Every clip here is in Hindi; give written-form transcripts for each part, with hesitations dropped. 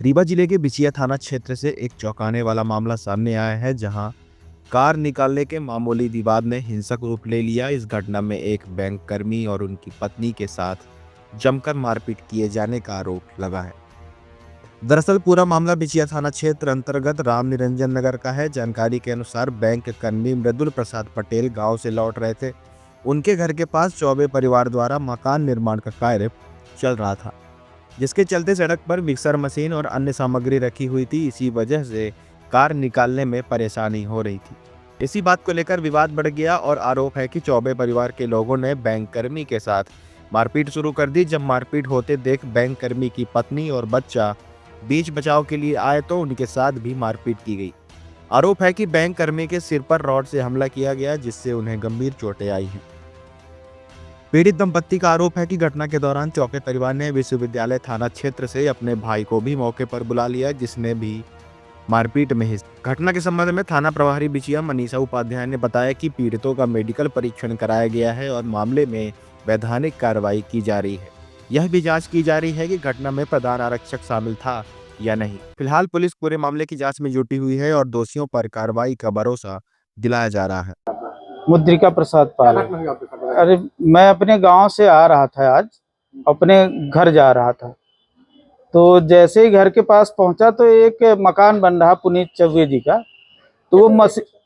रीवा जिले के बिछिया थाना क्षेत्र से एक चौंकाने वाला मामला सामने आया है, जहां कार निकालने के मामूली विवाद ने हिंसक रूप ले लिया। इस घटना में एक बैंक कर्मी और उनकी पत्नी के साथ जमकर मारपीट किए जाने का आरोप लगा है। दरअसल पूरा मामला बिछिया थाना क्षेत्र अंतर्गत राम निरंजन नगर का है। जानकारी के अनुसार बैंक कर्मी मृदुल प्रसाद पटेल गांव से लौट रहे थे। उनके घर के पास चौबे परिवार द्वारा मकान निर्माण का कार्य चल रहा था, जिसके चलते सड़क पर मिक्सर मशीन और अन्य सामग्री रखी हुई थी। इसी वजह से कार निकालने में परेशानी हो रही थी। इसी बात को लेकर विवाद बढ़ गया और आरोप है कि चौबे परिवार के लोगों ने बैंक कर्मी के साथ मारपीट शुरू कर दी। जब मारपीट होते देख बैंक कर्मी की पत्नी और बच्चा बीच बचाव के लिए आए तो उनके साथ भी मारपीट की गई। आरोप है कि बैंक कर्मी के सिर पर रॉड से हमला किया गया, जिससे उन्हें गंभीर चोटें आई हैं। पीड़ित दंपत्ति का आरोप है कि घटना के दौरान चौके परिवार ने विश्वविद्यालय थाना क्षेत्र से अपने भाई को भी मौके पर बुला लिया, जिसने भी मारपीट में हिस्सा। घटना के संबंध में थाना प्रभारी बिछिया मनीषा उपाध्याय ने बताया कि पीड़ितों का मेडिकल परीक्षण कराया गया है और मामले में वैधानिक कार्रवाई की जा रही है। यह भी जांच की जा रही है कि घटना में प्रधान आरक्षक शामिल था या नहीं। फिलहाल पुलिस पूरे मामले की जांच में जुटी हुई है और दोषियों पर कार्रवाई का भरोसा दिलाया जा रहा है। मुद्रिका प्रसाद पाल। अरे मैं अपने गांव से आ रहा था, आज अपने घर जा रहा था, तो जैसे ही घर के पास पहुंचा तो एक मकान बन रहा पुनीत चौबे जी का, तो वो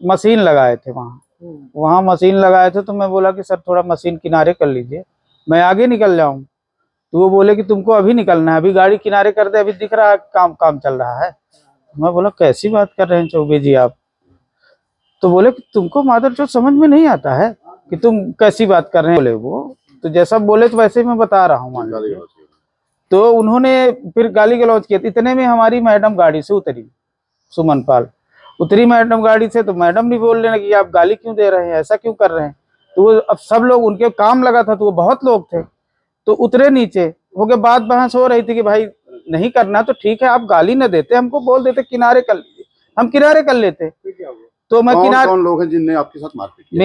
मशीन लगाए थे वहाँ मशीन लगाए थे। तो मैं बोला कि सर थोड़ा मशीन किनारे कर लीजिए, मैं आगे निकल जाऊं। तो वो बोले कि तुमको अभी निकलना है, अभी गाड़ी किनारे कर दे, अभी दिख रहा है काम चल रहा है। मैं बोला कैसी बात कर रहे हैं चौबे जी आप? तो बोले कि तुमको मादरचोद समझ में नहीं आता है कि तुम कैसी बात कर रहे हैं? बोले वो तो जैसा बोले तो वैसे ही मैं बता रहा हूँ। तो उन्होंने फिर गाली गलौज किया। इतने में हमारी मैडम गाड़ी से उतरी, सुमन पाल उतरी मैडम गाड़ी से। तो मैडम भी बोलने लगी आप गाली क्यों दे रहे हैं, ऐसा क्यों कर रहे हैं? तो वो अब सब लोग उनके काम लगा था, तो वो बहुत लोग थे, तो उतरे नीचे हो गए। बात बहस हो रही थी कि भाई नहीं करना तो ठीक है, आप गाली न देते, हमको बोल देते किनारे कर लीजिए, हम किनारे कर लेते। तो मैं किनारे। कौन लोग हैं जिनने आपके साथ मारपीट की?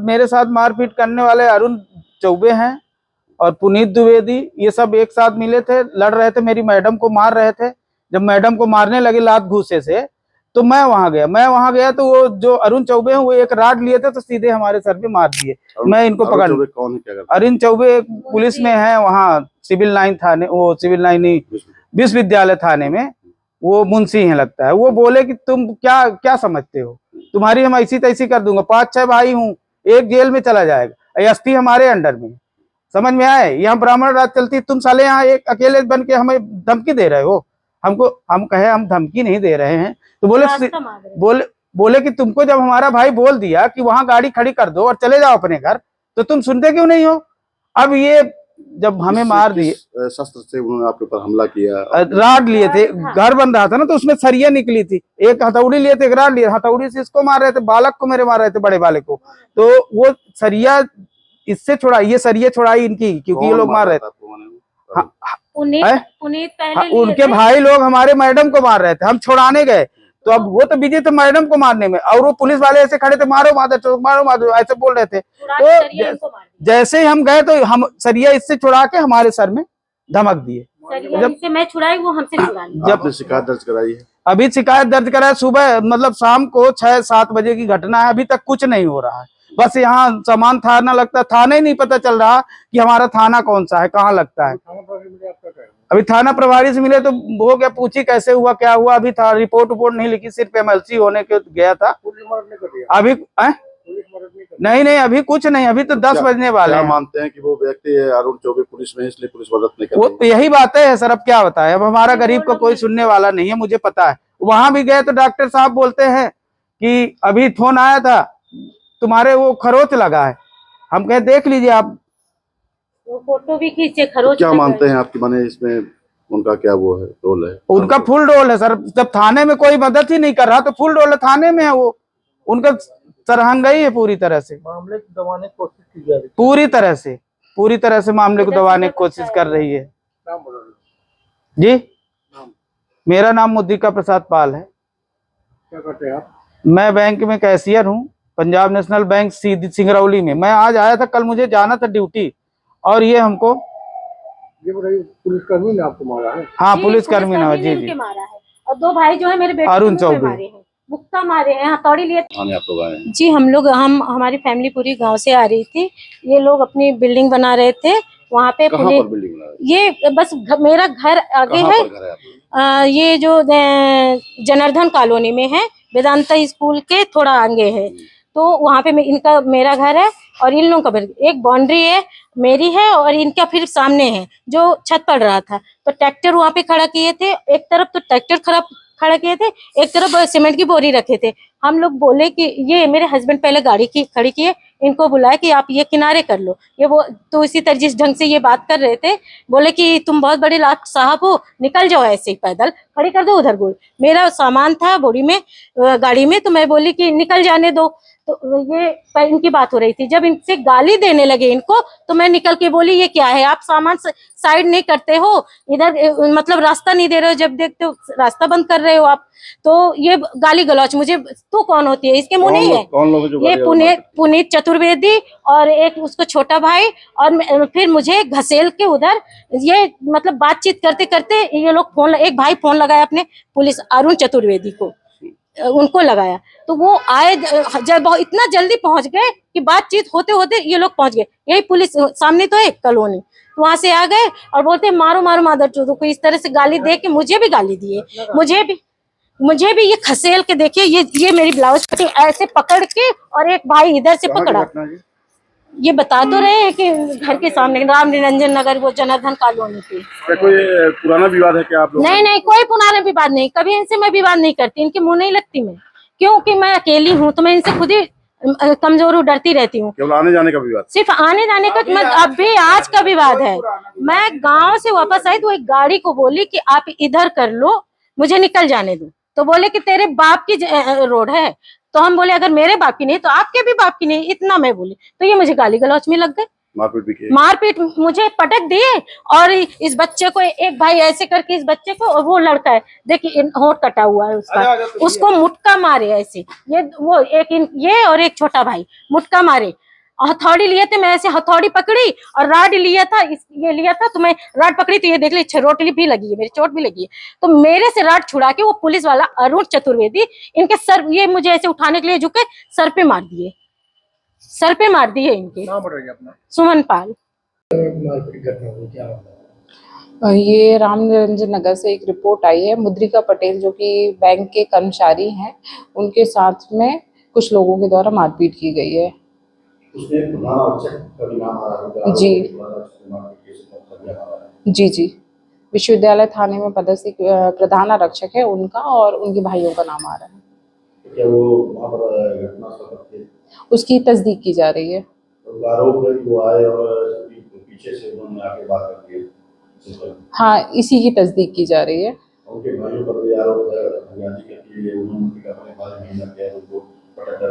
मेरे साथ मारपीट करने वाले अरुण चौबे हैं और पुनीत द्विवेदी, ये सब एक साथ मिले थे, लड़ रहे थे, मेरी मैडम को मार रहे थे। जब मैडम को मारने लगे लात घूसे से, तो मैं वहां गया तो वो जो अरुण चौबे हैं वो एक राड लिए थे, तो सीधे हमारे सर पे मार दिए। मैं इनको पकड़। कौन है, क्या करता है? अरुण चौबे पुलिस में है, वहाँ सिविल लाइन थाने, वो सिविल लाइन ही विश्वविद्यालय थाने में वो मुंशी है लगता है। वो बोले कि तुम क्या क्या समझते हो, तुम्हारी हम ऐसी तैसी कर दूंगा, 5-6 भाई हूँ, एक जेल में चला जाएगा, एसपी हमारे अंडर में। समझ में आए? यहाँ ब्राह्मण राज चलती, तुम साले यहाँ एक अकेले बन के हमें धमकी दे रहे हो हमको। हम कहे हम धमकी नहीं दे रहे हैं, तो बोले कि तुमको जब हमारा भाई बोल दिया कि वहां गाड़ी खड़ी कर दो और चले जाओ अपने घर, तो तुम सुनते क्यों नहीं हो? अब ये जब हमें मार दिए, शस्त्र से उन्होंने आपके ऊपर हमला किया? राड लिए थे, घर बन रहा था ना, तो उसमें सरिया निकली थी, एक हथौड़ी लिए थे, एक राड लिए, हथौड़ी से इसको मार रहे थे, बालक को मेरे मार रहे थे, बड़े वाले को। तो वो सरिया इससे छुड़ाई, ये सरिया छुड़ाई इनकी, क्योंकि ये लोग मार रहे थे। पुनीत पहले उनके भाई लोग हमारे मैडम को मार रहे थे, हम छुड़ाने गए, तो अब वो तो बिजी थे मैडम को मारने में, और वो पुलिस वाले ऐसे खड़े थे, मारो मादर मारो मादर ऐसे बोल रहे थे। तो जैसे ही हम गए तो हम सरिया इससे छुड़ा के हमारे सर में धमक दिए। जब से मैं छुड़ाई वो हमसे छुड़ा ली। जब शिकायत दर्ज कराई है? अभी शिकायत दर्ज कराया, सुबह मतलब शाम को 6-7 बजे की घटना है, अभी तक कुछ नहीं हो रहा है। बस यहाँ समान थाना लगता, थाना ही नहीं पता चल रहा कि हमारा थाना कौन सा है, कहाँ लगता है। अभी थाना प्रभारी से मिले तो हो गया, पूछी कैसे हुआ क्या हुआ, अभी था रिपोर्ट नहीं लिखी, सिर्फ एमएलसी होने के गया था। अभी नहीं अभी कुछ नहीं, अभी तो 10 बजने वाले हैं। मानते हैं कि वो व्यक्ति अरुण चौबे पुलिस में, इसलिए पुलिस मदद नहीं कर रही? वो यही बात है सर, अब क्या बताएं, अब हमारा गरीब को कोई सुनने वाला नहीं है, मुझे पता है। वहां भी गए तो डॉक्टर साहब बोलते हैं कि अभी फोन आया था, तुम्हारे वो खरोच लगा है। हम कहे देख लीजिए आप, वो फोटो भी खींचे खरोच। क्या मानते हैं आपकी माने इसमें उनका क्या वो है, रोल है? उनका फुल रोल है सर, जब थाने में कोई मदद ही नहीं कर रहा तो फुल रोल है, थाने में है वो, उनका सरहंगई है पूरी तरह से। मामले को दबाने की कोशिश की जा रही है, पूरी तरह से मामले को दबाने की कोशिश कर रही है। जी, मेरा नाम मुद्रिका प्रसाद पाल है। क्या करते हैं आप? मैं बैंक में कैशियर हूँ, पंजाब नेशनल बैंक सिंगरौली में। मैं आज आया था, कल मुझे जाना था ड्यूटी, और ये हमको ये बताइए पुलिसकर्मी ने आपको मारा है? हाँ जी, पुलिसकर्मी ने, पुलिसकर्मी जी उनके जी। मारा है। और दो भाई जो है मेरे बेटे अरुण को मुंह पे चौबे। मारे हैं, मुक्का मारे हैं, हथौड़ी लिए। थाने आप लोग आए हैं? जी हम हमारी फैमिली पूरी गांव से आ रही थी। ये लोग अपनी बिल्डिंग बना रहे थे वहां पे। कहाँ पर बिल्डिंग बना रहे हैं? ये बस मेरा घर आगे कहाँ है। पर घर है आपका? ये जो जनार्दन कॉलोनी में है, वेदांता स्कूल के थोड़ा आगे है। तो वहां पे इनका मेरा घर है और इन लोगों का एक बाउंड्री है मेरी है और इनका फिर सामने है जो छत पड़ रहा था। तो ट्रैक्टर वहां पे खड़ा किए थे, एक तरफ तो ट्रैक्टर खड़ा किए थे, एक तरफ सीमेंट की बोरी रखे थे। हम लोग बोले कि ये मेरे हस्बैंड पहले गाड़ी की खड़ी किए, इनको बुलाया कि आप ये किनारे कर लो। ये वो तो इसी तरह जिस ढंग से ये बात कर रहे थे, बोले कि तुम बहुत बड़े लाट साहब हो, निकल जाओ ऐसे ही पैदल, खड़ी कर दो उधर गोल। मेरा सामान था बोरी में गाड़ी में, तो मैं बोली कि निकल जाने दो। तो ये इनकी बात हो रही थी, जब इनसे गाली देने लगे इनको, तो मैं निकल के बोली ये क्या है, आप सामान साइड नहीं करते हो, इधर मतलब रास्ता नहीं दे रहे हो, जब देखते हो रास्ता बंद कर रहे हो आप। तो ये गाली गलौच मुझे, तू कौन होती है, इसके मुंह नहीं है। कौन लोग हैं जो ये गाड़ी वाला मारते पुनीत चतुर्वेदी और एक उसको छोटा भाई, और फिर मुझे घसेल के उधर ये मतलब बातचीत करते करते ये लोग एक भाई फोन लगाया अपने पुलिस अरुण चतुर्वेदी को, उनको लगाया। तो वो आए, जब इतना जल्दी पहुंच गए कि बातचीत होते होते ये लोग पहुंच गए। यही पुलिस सामने तो है कॉलोनी, तो वहां से आ गए और बोलते मारो मारो मादर चोदों को, इस तरह से गाली दे के मुझे भी गाली दिए। मुझे भी ये खसेल के, देखिए ये मेरी ब्लाउज कटिंग ऐसे पकड़ के, और एक भाई इधर से कहाँ की पकड़ा। घटना है ये? ये बता तो रहे हैं कि घर के सामने राम निरंजन नगर, वो जनार्दन कॉलोनी की। कोई पुराना विवाद है क्या आप लोग? नहीं कोई पुराना विवाद नहीं, कभी इनसे मैं विवाद नहीं करती, इनके मुंह नहीं लगती मैं, क्योंकि मैं अकेली हूँ, तो मैं इनसे खुद ही कमजोर हूँ, डरती रहती हूँ। केवल आने जाने का विवाद? सिर्फ आने जाने का, मैं अभी आज का विवाद है। मैं गांव से वापस आई तो एक गाड़ी को बोली कि आप इधर कर लो, मुझे निकल जाने दो। तो बोले कि तेरे बाप की रोड है। तो हम बोले अगर मेरे बाप की नहीं तो आपके भी बाप की नहीं, इतना मैं बोली। तो ये मुझे गाली गलौच में लग गए, मारपीट भी की? मारपीट मुझे पटक दिए। और इस बच्चे को, एक भाई ऐसे करके इस बच्चे को, और वो लड़का है देखिए होंठ कटा हुआ है उसका, उसको मुटका मारे ऐसे। ये वो ये और एक छोटा भाई मुटका मारे। हथौड़ी लिए थे, मैं ऐसे हथौड़ी पकड़ी और राड लिया था, ये लिया था, तो मैं राड पकड़ी तो ये देख ली चोट भी लगी है, मेरी चोट भी लगी है। तो मेरे से राड छुड़ा के वो पुलिस वाला अरुण चतुर्वेदी इनके सर, ये मुझे ऐसे उठाने के लिए झुके, सर पे मार दिए, सर पे मार दिए इनके। नाम बताइए अपना। सुमन पाल। मारपीट घटना हुई क्या मामला? ये राम निरंजन नगर से एक रिपोर्ट आई है। मुद्रिका पटेल जो कि बैंक के कर्मचारी हैं, उनके साथ में कुछ लोगों के द्वारा मारपीट की गई है। उसमें प्रधान आरक्षक का भी नाम आ रहा है? जी जी, विश्वविद्यालय थाने में पदस्थ प्रधान आरक्षक है उनका, और उनके भाइयों का नाम आ रहा है। क्या वो वहाँ पर घटना थे? उसकी तस्दीक की जा रही है। तो आरोप है कि वो आए और पीछे से उन्होंने आके बात कर दी? हाँ, इसी की तस्दीक की जा रही है। उनके भाइयों पर भी आरोप है उन्होंने अपने बारे में हिम्मत किया, उनको पटक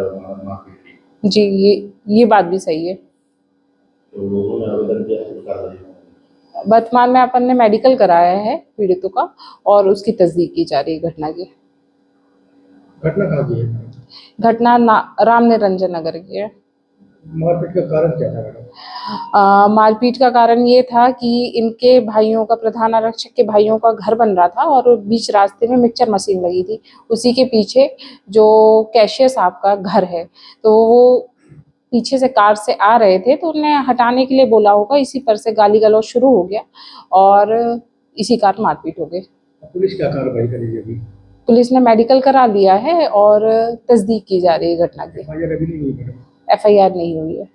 मारपीट की। जी, ये बात भी सही है। तो लोगों ने आवेदन किया है कार्रवाई? वर्तमान में अपन ने मेडिकल कराया है पीड़ितों का, और उसकी तस्दीक की जा रही है घटना की। घटना कहाँ की है? घटना राम निरंजन नगर की है। मारपीट का कारण क्या था मैडम? मारपीट का कारण ये था कि इनके भाइयों का, प्रधान आरक्षक के भाइयों का घर बन रहा था और बीच रास्ते में मिक्सचर मशीन लगी थी। उसी के पीछे जो कैशियर साहब का घर है, तो वो पीछे से कार से आ रहे थे, तो उन्हें हटाने के लिए बोला होगा, इसी पर से गाली गलौज शुरू हो गया और इसी कारण मारपीट हो गई। पुलिस क्या कार्रवाई करेगी अभी? पुलिस ने मेडिकल करा लिया है और तस्दीक की जा रही है घटना की। FIR अभी नहीं हुई मैडम? FIR नहीं हुई है।